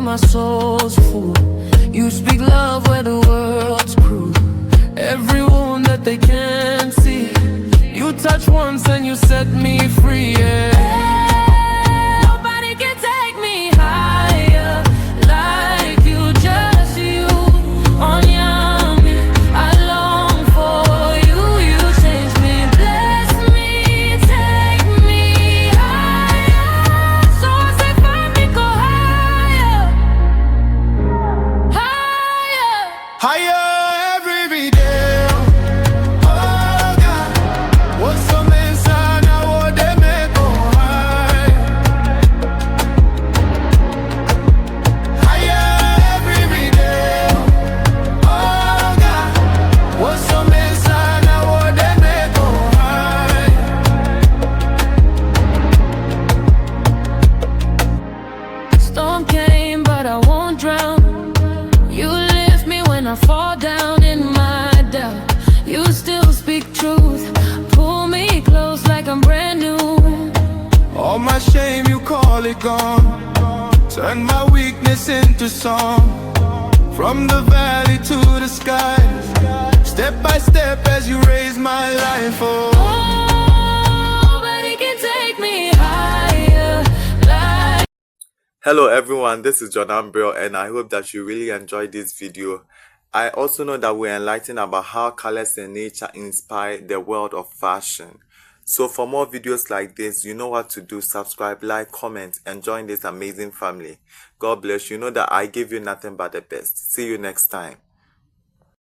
but my soul's full. You speak love where the world's cruel. Every wound that they can't see, you touch once and you set me free, yeah. Nobody can take me higher like you, just you. On Yami, I long for you. You change me, bless me, take me higher. So I say find me, go higher, higher, higher every day. Oh God, what's some Mensah now what they make go high. Higher every day. Oh God, what's some Mensah now what they make go high. Storm came, but I won't drown. You lift me when I fall down in my doubt. You still speak truth, pull me close like I'm brand new. All my shame you call it gone. Turn my weakness into song. From the valley to the sky, step by step as you raise my life. Oh, Nobody can take me higher like. Hello everyone, this is John Ambrell and I hope that you really enjoyed this video. I also know that we're enlightened about how colors and nature inspire the world of fashion. So for more videos like this, you know what to do. Subscribe, like, comment, and join this amazing family. God bless you. Know that I give you nothing but the best. See you next time.